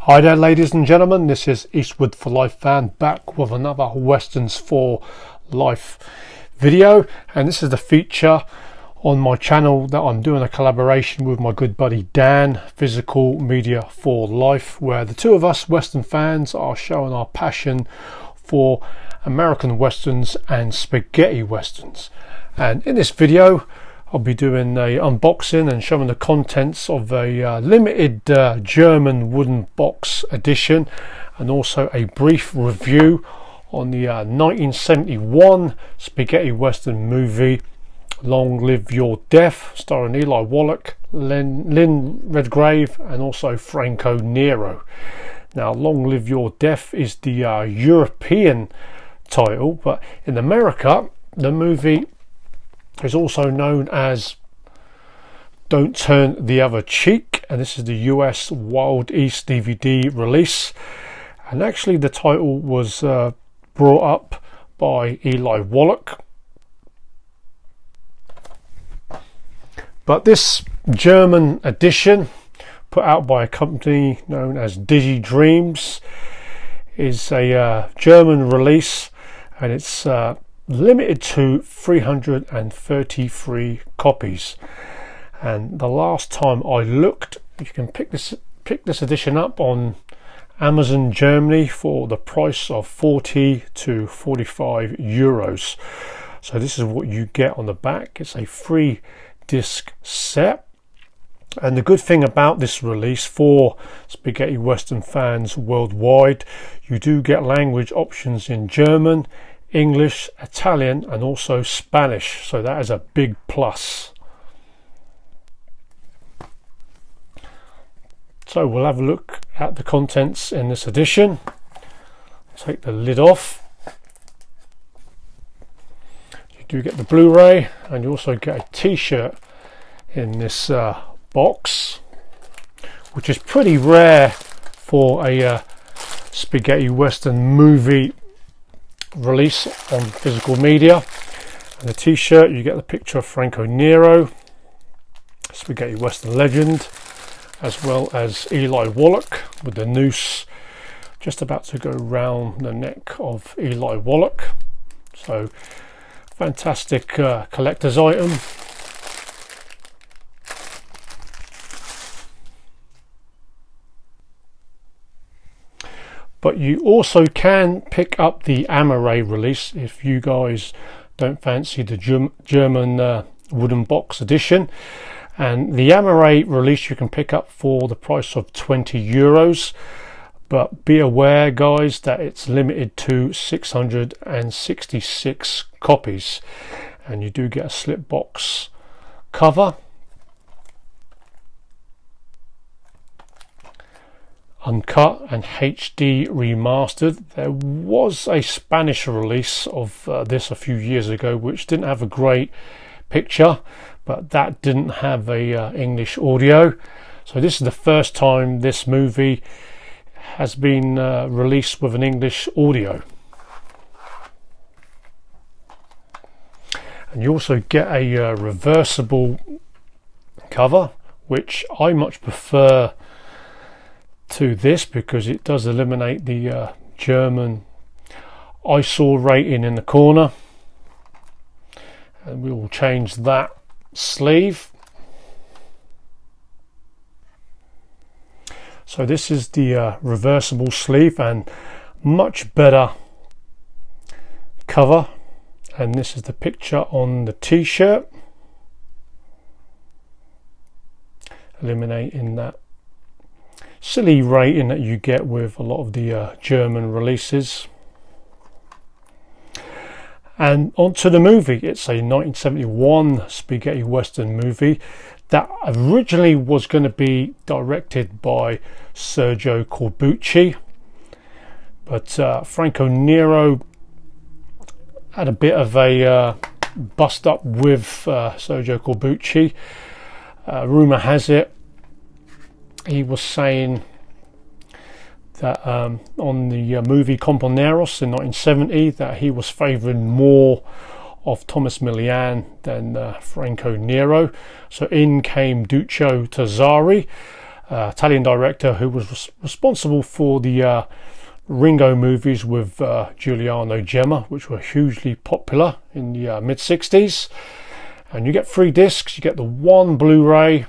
Hi there ladies and gentlemen, this is Eastwood for Life fan back with another Westerns for Life video, and this is the feature on my channel that I'm doing a collaboration with my good buddy Dan, Physical Media for Life, where the two of us Western fans are showing our passion for American Westerns and spaghetti Westerns. And in this video I'll be doing a unboxing and showing the contents of a limited German wooden box edition, and also a brief review on the 1971 spaghetti western movie Long Live Your Death, starring Eli Wallach, Lynn Redgrave and also Franco Nero. Now, Long Live Your Death is the European title, but in America the movie is also known as Don't Turn the Other Cheek, and this is the US Wild East DVD release. And actually the title was brought up by Eli Wallach, but this German edition, put out by a company known as Digi Dreams, is a German release, and it's limited to 333 copies. And the last time I looked, you can pick this edition up on Amazon Germany for the price of 40 to 45 euros. So this is what you get on the back. It's a 3-disc set, and the good thing about this release for spaghetti western fans worldwide, you do get language options in German, English, Italian and also Spanish, so that is a big plus. So we'll have a look at the contents in this edition. Take the lid off. You do get the Blu-ray, and you also get a t-shirt in this box, which is pretty rare for a spaghetti western movie release on Physical Media. And the t-shirt, you get the picture of Franco Nero, spaghetti western legend, as well as Eli Wallach with the noose just about to go round the neck of Eli Wallach. So fantastic collector's item. But you also can pick up the Amaray release if you guys don't fancy the German wooden box edition. And the Amaray release you can pick up for the price of 20 euros. But be aware, guys, that it's limited to 666 copies. And you do get a slip box cover. Uncut and HD remastered. There was a Spanish release of this a few years ago which didn't have a great picture, but that didn't have a English audio. So this is the first time this movie has been released with an English audio. And you also get a reversible cover, which I much prefer to this because it does eliminate the German ISO rating in the corner, and we will change that sleeve. So this is the reversible sleeve, and much better cover, and this is the picture on the t-shirt, eliminating that silly rating that you get with a lot of the German releases. And onto the movie. It's a 1971 spaghetti western movie that originally was going to be directed by Sergio Corbucci, but Franco Nero had a bit of a bust up with Sergio Corbucci. Rumor has it he was saying that on the movie Compañeros in 1970 that he was favouring more of Thomas Milian than Franco Nero. So in came Duccio Tazzari, Italian director who was responsible for the Ringo movies with Giuliano Gemma, which were hugely popular in the mid-60s. And you get 3 discs. You get the 1 Blu-ray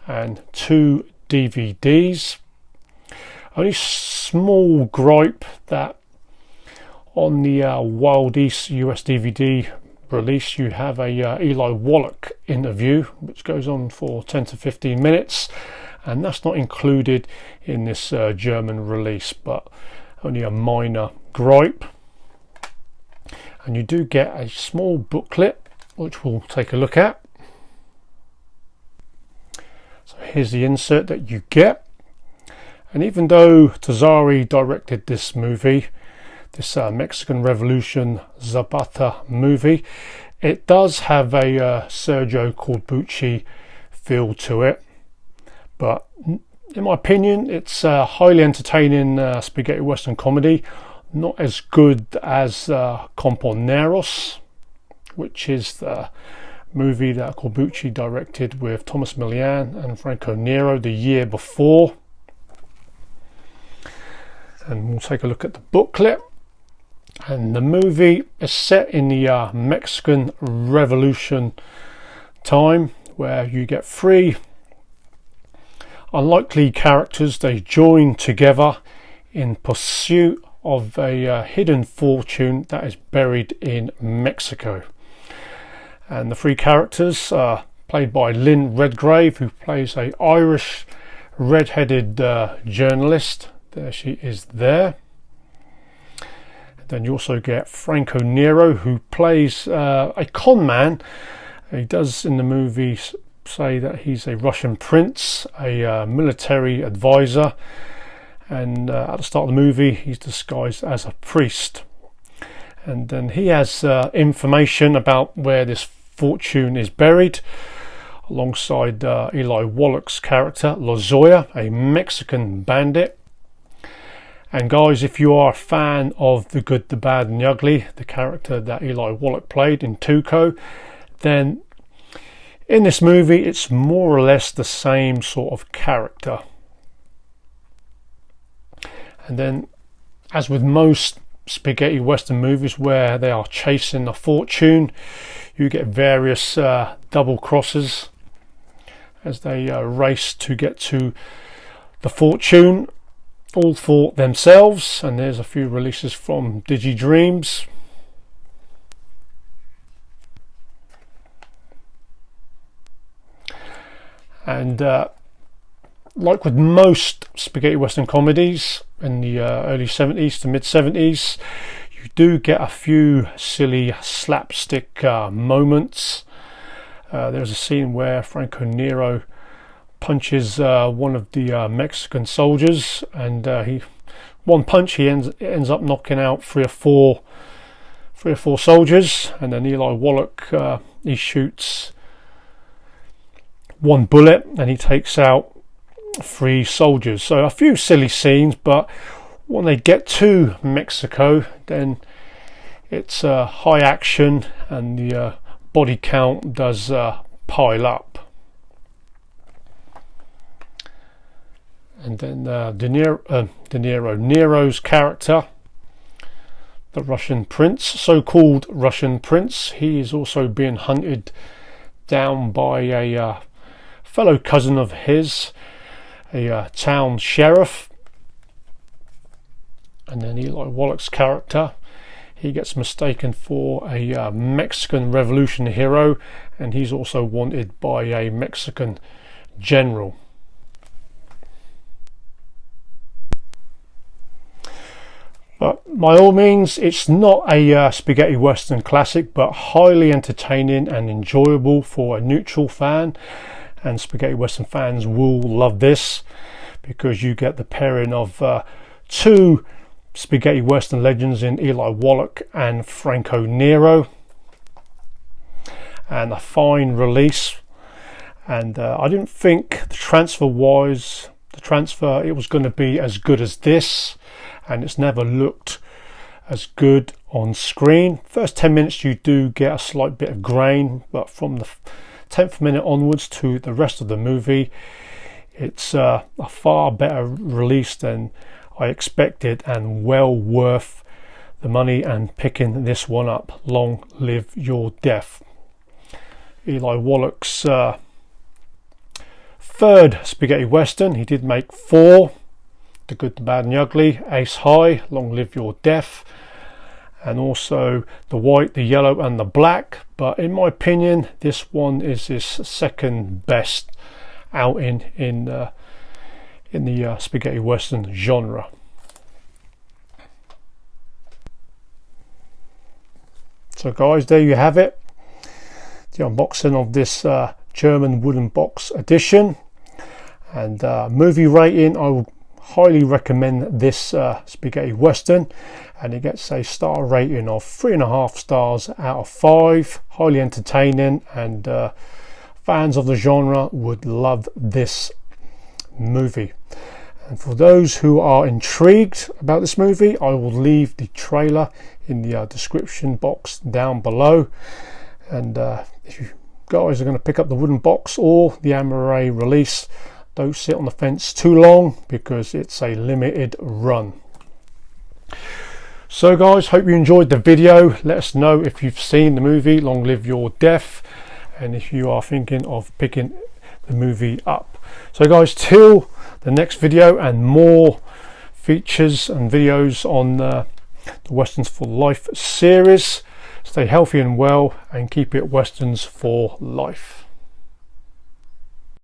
and 2 DVDs. Only small gripe that on the Wild East US DVD release you have a Eli Wallach interview which goes on for 10 to 15 minutes, and that's not included in this German release, but only a minor gripe. And you do get a small booklet which we'll take a look at. So here's the insert that you get. And even though Tazari directed this movie, this Mexican Revolution Zapata movie, it does have a Sergio Corbucci feel to it. But in my opinion, it's a highly entertaining spaghetti western comedy. Not as good as Compañeros, which is the movie that Corbucci directed with Thomas Milian and Franco Nero the year before. And we'll take a look at the booklet. And the movie is set in the Mexican Revolution time, where you get 3 unlikely characters. They join together in pursuit of a hidden fortune that is buried in Mexico. And the 3 characters are played by Lynn Redgrave, who plays an Irish red-headed journalist. There she is there. Then you also get Franco Nero, who plays a con man. He does in the movie say that he's a Russian prince, a military advisor, and at the start of the movie he's disguised as a priest. And then he has information about where this fortune is buried, alongside Eli Wallach's character Lozoya, a Mexican bandit. And guys, if you are a fan of The Good, the Bad and the Ugly, the character that Eli Wallach played in Tuco, then in this movie it's more or less the same sort of character. And then, as with most spaghetti western movies where they are chasing a fortune, you get various double crosses as they race to get to the fortune, all for themselves. And there's a few releases from DigiDreams. And like with most spaghetti western comedies in the early 70s to mid 70s, you do get a few silly slapstick moments. There's a scene where Franco Nero punches one of the Mexican soldiers, and one punch he ends up knocking out three or four soldiers. And then Eli Wallach he shoots 1 bullet and he takes out 3 soldiers. So a few silly scenes, but when they get to Mexico, then it's high action and the body count does pile up. And then Nero's character, the Russian prince, so-called Russian prince, he is also being hunted down by a fellow cousin of his, a town sheriff. And then Eli Wallach's character, he gets mistaken for a Mexican Revolution hero, and he's also wanted by a Mexican general. But by all means, it's not a spaghetti western classic, but highly entertaining and enjoyable for a neutral fan. And spaghetti western fans will love this, because you get the pairing of 2 spaghetti western legends in Eli Wallach and Franco Nero, and a fine release. And I didn't think the transfer it was going to be as good as this, and it's never looked as good on screen. First 10 minutes you do get a slight bit of grain, but from the 10th minute onwards to the rest of the movie, It's a far better release than I expected, and well worth the money and picking this one up. Long live your death. Eli Wallach's third spaghetti western. He did make 4: The Good, the Bad and the Ugly, Ace High, Long Live Your Death, and also The White, the Yellow and the Black. But in my opinion, this one is his second best outing in the spaghetti western genre. So guys, there you have it, the unboxing of this German wooden box edition. And movie rating, I would highly recommend this spaghetti western, and it gets a star rating of 3.5 stars out of 5. Highly entertaining, and fans of the genre would love this movie. And for those who are intrigued about this movie, I will leave the trailer in the description box down below. And if you guys are going to pick up the wooden box or the Amaray release, don't sit on the fence too long, because it's a limited run. So guys, hope you enjoyed the video. Let us know if you've seen the movie Long Live Your Death, and if you are thinking of picking the movie up. So guys, till the next video and more features and videos on the Westerns for Life series, stay healthy and well, and keep it Westerns for life.